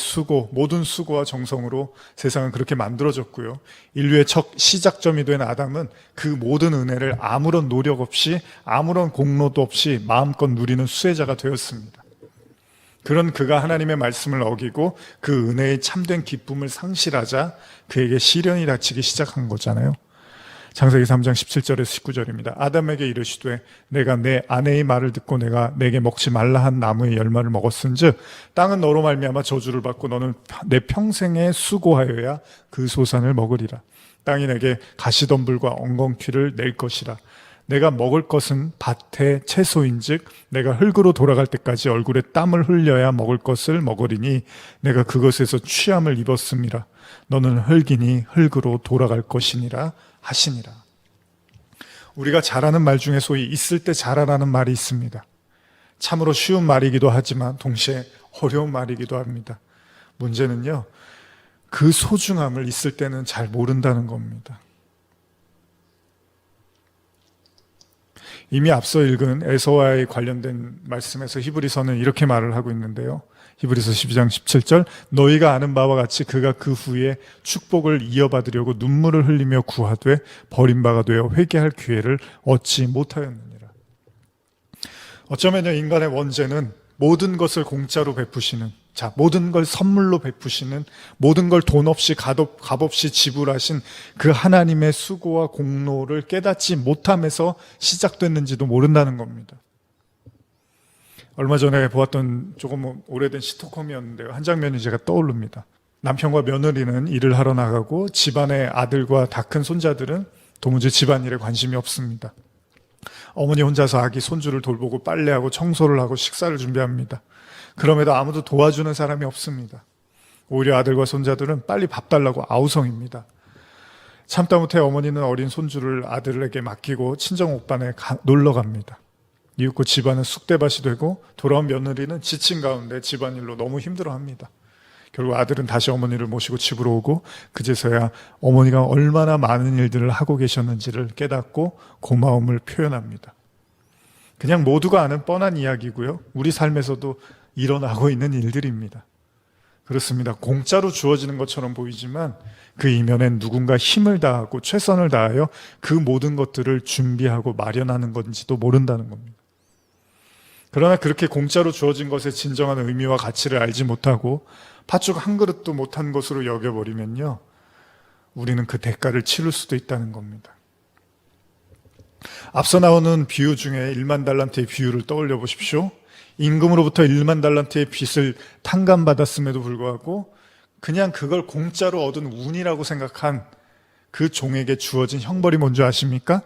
모든 수고와 정성으로 세상은 그렇게 만들어졌고요. 인류의 첫 시작점이 된 아담은 그 모든 은혜를 아무런 노력 없이, 아무런 공로도 없이 마음껏 누리는 수혜자가 되었습니다. 그런 그가 하나님의 말씀을 어기고 그 은혜의 참된 기쁨을 상실하자 그에게 시련이 닥치기 시작한 거잖아요. 창세기 3장 17절에서 19절입니다. 아담에게 이르시되 내가 내 아내의 말을 듣고 내가 내게 먹지 말라 한 나무의 열매를 먹었은즉 땅은 너로 말미암아 저주를 받고 너는 내 평생에 수고하여야 그 소산을 먹으리라. 땅이 내게 가시덤불과 엉겅퀴를 낼 것이라. 내가 먹을 것은 밭의 채소인즉 내가 흙으로 돌아갈 때까지 얼굴에 땀을 흘려야 먹을 것을 먹으리니 내가 그것에서 취함을 입었음이라. 너는 흙이니 흙으로 돌아갈 것이니라 하시니라. 우리가 잘하는 말 중에 소위 있을 때 잘하라는 말이 있습니다. 참으로 쉬운 말이기도 하지만 동시에 어려운 말이기도 합니다. 문제는요, 그 소중함을 있을 때는 잘 모른다는 겁니다. 이미 앞서 읽은 에서와의 관련된 말씀에서 히브리서는 이렇게 말을 하고 있는데요. 히브리서 12장 17절 너희가 아는 바와 같이 그가 그 후에 축복을 이어받으려고 눈물을 흘리며 구하되 버림바가 되어 회개할 기회를 얻지 못하였느니라. 어쩌면요, 인간의 원죄는 모든 것을 공짜로 베푸시는, 모든 걸 선물로 베푸시는, 모든 걸 돈 없이 값없이 지불하신 그 하나님의 수고와 공로를 깨닫지 못함에서 시작됐는지도 모른다는 겁니다. 얼마 전에 보았던 조금 오래된 시트콤이었는데요, 한 장면이 제가 떠오릅니다. 남편과 며느리는 일을 하러 나가고 집안의 아들과 다 큰 손자들은 도무지 집안일에 관심이 없습니다. 어머니 혼자서 아기 손주를 돌보고 빨래하고 청소를 하고 식사를 준비합니다. 그럼에도 아무도 도와주는 사람이 없습니다. 오히려 아들과 손자들은 빨리 밥 달라고 아우성입니다. 참다 못해 어머니는 어린 손주를 아들에게 맡기고 친정 옥반에 놀러 갑니다. 이윽고 집안은 쑥대밭이 되고 돌아온 며느리는 지친 가운데 집안일로 너무 힘들어합니다. 결국 아들은 다시 어머니를 모시고 집으로 오고 그제서야 어머니가 얼마나 많은 일들을 하고 계셨는지를 깨닫고 고마움을 표현합니다. 그냥 모두가 아는 뻔한 이야기고요, 우리 삶에서도 일어나고 있는 일들입니다. 그렇습니다. 공짜로 주어지는 것처럼 보이지만 그 이면엔 누군가 힘을 다하고 최선을 다하여 그 모든 것들을 준비하고 마련하는 건지도 모른다는 겁니다. 그러나 그렇게 공짜로 주어진 것의 진정한 의미와 가치를 알지 못하고 팥죽 한 그릇도 못한 것으로 여겨버리면요, 우리는 그 대가를 치를 수도 있다는 겁니다. 앞서 나오는 비유 중에 1만 달란트의 비유를 떠올려 보십시오. 임금으로부터 1만 달란트의 빚을 탕감받았음에도 불구하고 그냥 그걸 공짜로 얻은 운이라고 생각한 그 종에게 주어진 형벌이 뭔지 아십니까?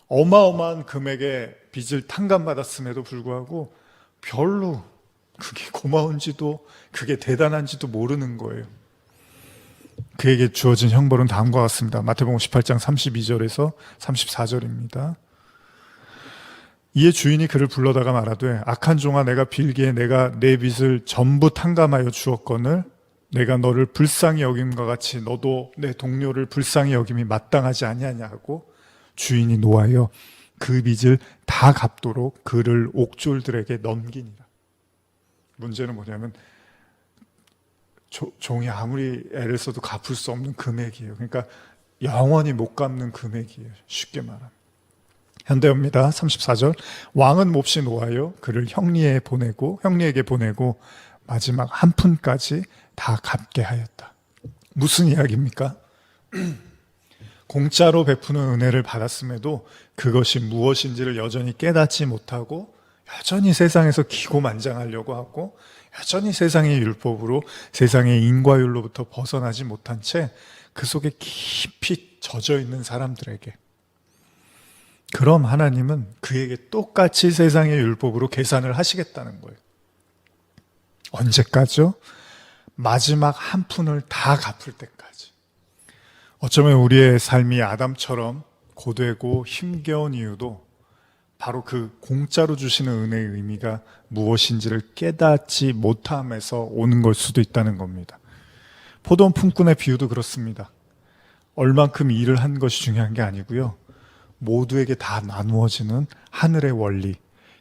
어마어마한 금액의 빚을 탕감받았음에도 불구하고 별로 그게 고마운지도 그게 대단한지도 모르는 거예요. 그에게 주어진 형벌은 다음과 같습니다. 마태복음 18장 32절에서 34절입니다. 이에 주인이 그를 불러다가 말하되 악한 종아, 내가 빌기에 내가 내 빚을 전부 탕감하여 주었거늘 내가 너를 불쌍히 여김과 같이 너도 내 동료를 불쌍히 여김이 마땅하지 아니하냐 하고 주인이 노하여 그 빚을 다 갚도록 그를 옥졸들에게 넘기니라. 문제는 뭐냐면 종이 아무리 애를 써도 갚을 수 없는 금액이에요. 그러니까 영원히 못 갚는 금액이에요. 쉽게 말하면. 현대어입니다. 34절. 왕은 몹시 노하여 그를 형리에게 보내고 마지막 한 푼까지 다 갚게 하였다. 무슨 이야기입니까? 공짜로 베푸는 은혜를 받았음에도 그것이 무엇인지를 여전히 깨닫지 못하고 여전히 세상에서 기고만장하려고 하고 여전히 세상의 율법으로 세상의 인과율로부터 벗어나지 못한 채 그 속에 깊이 젖어 있는 사람들에게, 그럼 하나님은 그에게 똑같이 세상의 율법으로 계산을 하시겠다는 거예요. 언제까지요? 마지막 한 푼을 다 갚을 때까지. 어쩌면 우리의 삶이 아담처럼 고되고 힘겨운 이유도 바로 그 공짜로 주시는 은혜의 의미가 무엇인지를 깨닫지 못함에서 오는 걸 수도 있다는 겁니다. 포도원 품꾼의 비유도 그렇습니다. 얼만큼 일을 한 것이 중요한 게 아니고요, 모두에게 다 나누어지는 하늘의 원리,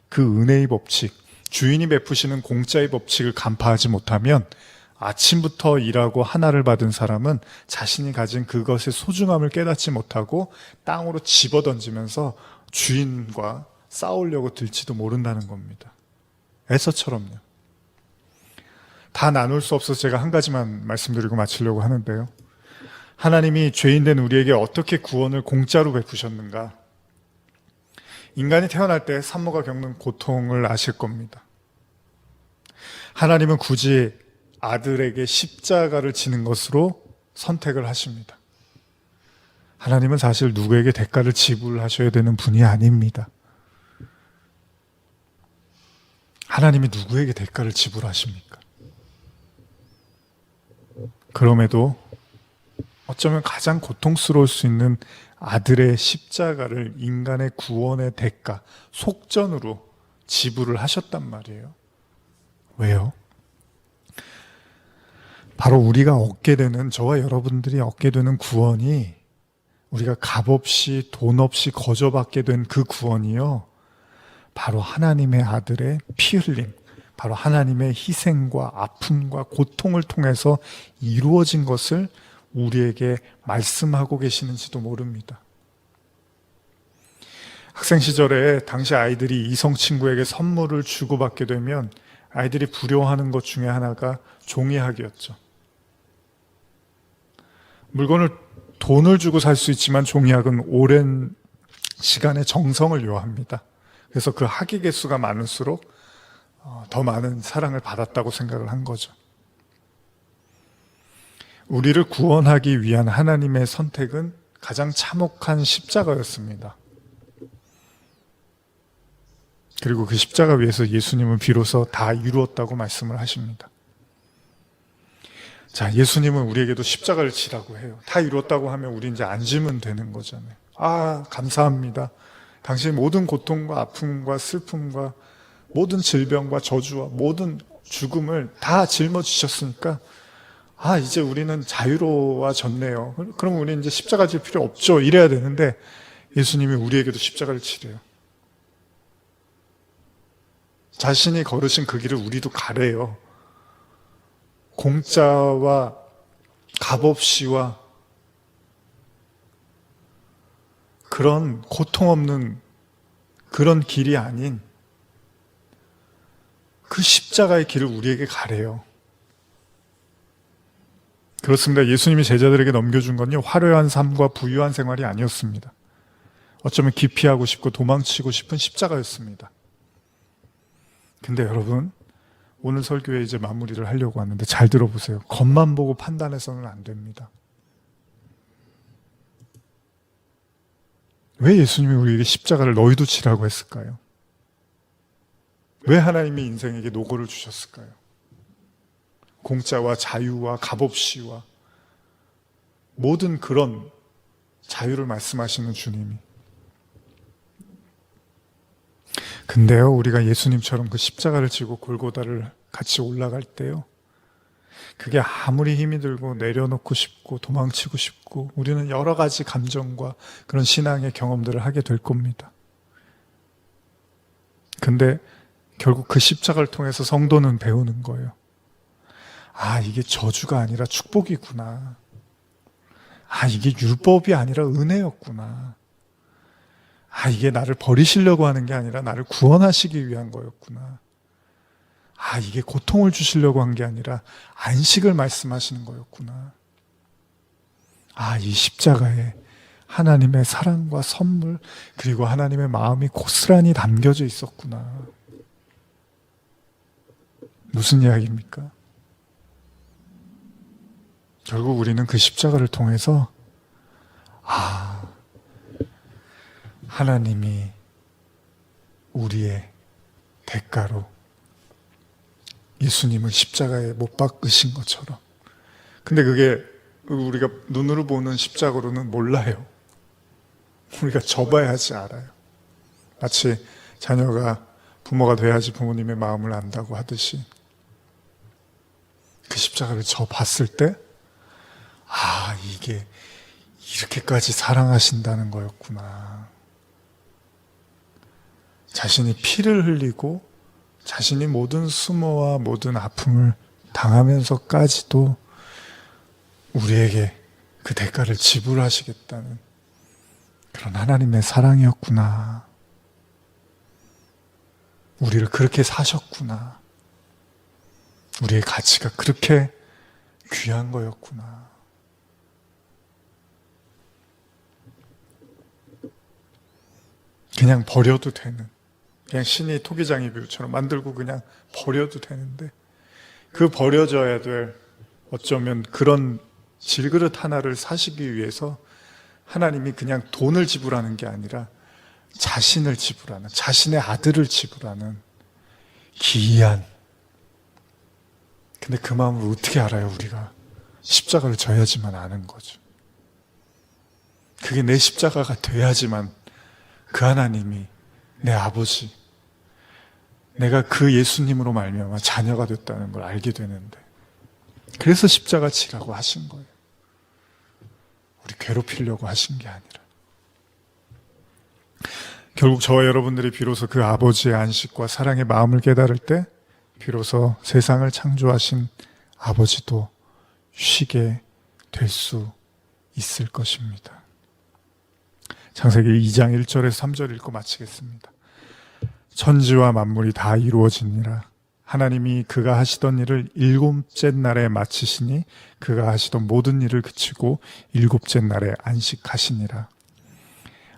그 은혜의 법칙, 주인이 베푸시는 공짜의 법칙을 간파하지 못하면 아침부터 일하고 하나를 받은 사람은 자신이 가진 그것의 소중함을 깨닫지 못하고 땅으로 집어던지면서 주인과 싸우려고 들지도 모른다는 겁니다. 에서처럼요. 다 나눌 수 없어서 제가 한 가지만 말씀드리고 마치려고 하는데요. 하나님이 죄인된 우리에게 어떻게 구원을 공짜로 베푸셨는가? 인간이 태어날 때 산모가 겪는 고통을 아실 겁니다. 하나님은 굳이 아들에게 십자가를 지는 것으로 선택을 하십니다. 하나님은 사실 누구에게 대가를 지불하셔야 되는 분이 아닙니다. 하나님이 누구에게 대가를 지불하십니까? 그럼에도 어쩌면 가장 고통스러울 수 있는 아들의 십자가를 인간의 구원의 대가, 속전으로 지불을 하셨단 말이에요. 왜요? 바로 우리가 얻게 되는, 저와 여러분들이 얻게 되는 구원이, 우리가 값없이 돈 없이 거저받게 된 그 구원이요, 바로 하나님의 아들의 피 흘림, 바로 하나님의 희생과 아픔과 고통을 통해서 이루어진 것을 우리에게 말씀하고 계시는지도 모릅니다. 학생 시절에 당시 아이들이 이성 친구에게 선물을 주고받게 되면 아이들이 두려워하는 것 중에 하나가 종이학이었죠. 돈을 주고 살 수 있지만 종이학은 오랜 시간의 정성을 요합니다. 그래서 그 학위 개수가 많을수록 더 많은 사랑을 받았다고 생각을 한 거죠. 우리를 구원하기 위한 하나님의 선택은 가장 참혹한 십자가였습니다. 그리고 그 십자가 위에서 예수님은 비로소 다 이루었다고 말씀을 하십니다. 자, 예수님은 우리에게도 십자가를 지라고 해요. 다 이루었다고 하면 우리 이제 앉으면 되는 거잖아요. 아, 감사합니다. 당신의 모든 고통과 아픔과 슬픔과 모든 질병과 저주와 모든 죽음을 다 짊어지셨으니까 이제 우리는 자유로워졌네요. 그럼 우리 이제 십자가 질 필요 없죠. 이래야 되는데 예수님이 우리에게도 십자가를 지래요. 자신이 걸으신 그 길을 우리도 가래요. 공짜와 값없이와 그런 고통 없는 그런 길이 아닌 그 십자가의 길을 우리에게 가래요. 그렇습니다. 예수님이 제자들에게 넘겨준 건요, 화려한 삶과 부유한 생활이 아니었습니다. 어쩌면 기피하고 싶고 도망치고 싶은 십자가였습니다. 근데 여러분, 오늘 설교에 이제 마무리를 하려고 하는데 잘 들어보세요. 겉만 보고 판단해서는 안 됩니다. 왜 예수님이 우리에게 십자가를 너희도 지라고 했을까요? 왜 하나님이 인생에게 노고를 주셨을까요? 공짜와 자유와 값없이와 모든 그런 자유를 말씀하시는 주님이. 근데요, 우리가 예수님처럼 그 십자가를 지고 골고다를 같이 올라갈 때요, 그게 아무리 힘이 들고 내려놓고 싶고 도망치고 싶고 우리는 여러 가지 감정과 그런 신앙의 경험들을 하게 될 겁니다. 근데 결국 그 십자가를 통해서 성도는 배우는 거예요. 아, 이게 저주가 아니라 축복이구나. 아, 이게 율법이 아니라 은혜였구나. 아, 이게 나를 버리시려고 하는 게 아니라 나를 구원하시기 위한 거였구나. 아, 이게 고통을 주시려고 한 게 아니라 안식을 말씀하시는 거였구나. 아, 이 십자가에 하나님의 사랑과 선물, 그리고 하나님의 마음이 고스란히 담겨져 있었구나. 무슨 이야기입니까? 결국 우리는 그 십자가를 통해서 하나님이 우리의 대가로 예수님을 십자가에 못 박으신 것처럼. 근데 그게 우리가 눈으로 보는 십자가로는 몰라요. 우리가 접어야지 알아요. 마치 자녀가 부모가 돼야지 부모님의 마음을 안다고 하듯이 그 십자가를 접봤을 때 이게 이렇게까지 사랑하신다는 거였구나. 자신이 피를 흘리고 자신이 모든 수모와 모든 아픔을 당하면서까지도 우리에게 그 대가를 지불하시겠다는 그런 하나님의 사랑이었구나. 우리를 그렇게 사셨구나. 우리의 가치가 그렇게 귀한 거였구나. 그냥 버려도 되는, 그냥 신이 토기장이 비유처럼 만들고 그냥 버려도 되는데, 그 버려져야 될 어쩌면 그런 질그릇 하나를 사시기 위해서 하나님이 그냥 돈을 지불하는 게 아니라 자신을 지불하는, 자신의 아들을 지불하는 기이한. 근데 그 마음을 어떻게 알아요? 우리가 십자가를 져야지만 아는 거죠. 그게 내 십자가가 돼야지만 그 하나님이 내 아버지, 내가 그 예수님으로 말미암아 자녀가 됐다는 걸 알게 되는데, 그래서 십자가 지라고 하신 거예요. 우리 괴롭히려고 하신 게 아니라. 결국 저와 여러분들이 비로소 그 아버지의 안식과 사랑의 마음을 깨달을 때 비로소 세상을 창조하신 아버지도 쉬게 될 수 있을 것입니다. 창세기 2장 1절에서 3절 읽고 마치겠습니다. 천지와 만물이 다 이루어지니라. 하나님이 그가 하시던 일을 일곱째 날에 마치시니 그가 하시던 모든 일을 그치고 일곱째 날에 안식하시니라.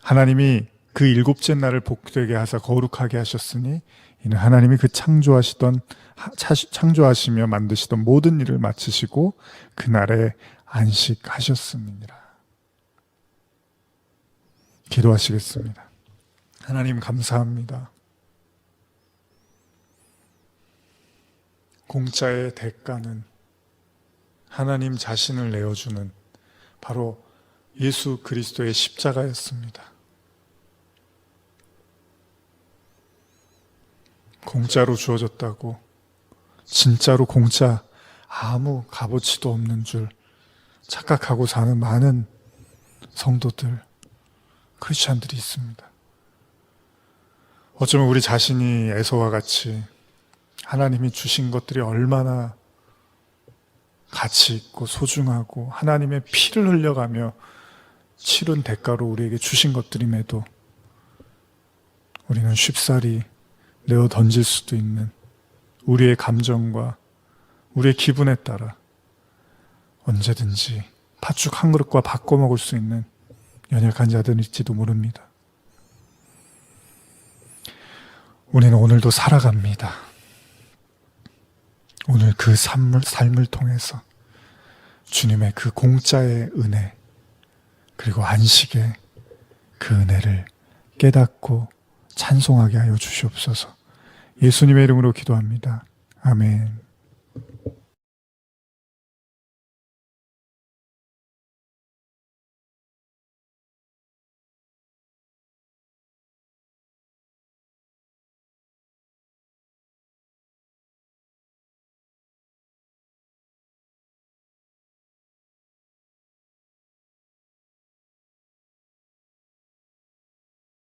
하나님이 그 일곱째 날을 복되게 하사 거룩하게 하셨으니 이는 하나님이 그 창조하시며 만드시던 모든 일을 마치시고 그날에 안식하셨음이니라. 기도하시겠습니다. 하나님 감사합니다. 공짜의 대가는 하나님 자신을 내어주는 바로 예수 그리스도의 십자가였습니다. 공짜로 주어졌다고, 진짜로 공짜, 아무 값어치도 없는 줄 착각하고 사는 많은 성도들, 크리스찬들이 있습니다. 어쩌면 우리 자신이 에서와 같이 하나님이 주신 것들이 얼마나 가치 있고 소중하고 하나님의 피를 흘려가며 치른 대가로 우리에게 주신 것들임에도 우리는 쉽사리 내어 던질 수도 있는 우리의 감정과 우리의 기분에 따라 언제든지 팥죽 한 그릇과 바꿔 먹을 수 있는 연약한 자들일지도 모릅니다. 우리는 오늘도 살아갑니다. 오늘 그 삶을 통해서 주님의 그 공짜의 은혜 그리고 안식의 그 은혜를 깨닫고 찬송하게 하여 주시옵소서. 예수님의 이름으로 기도합니다. 아멘.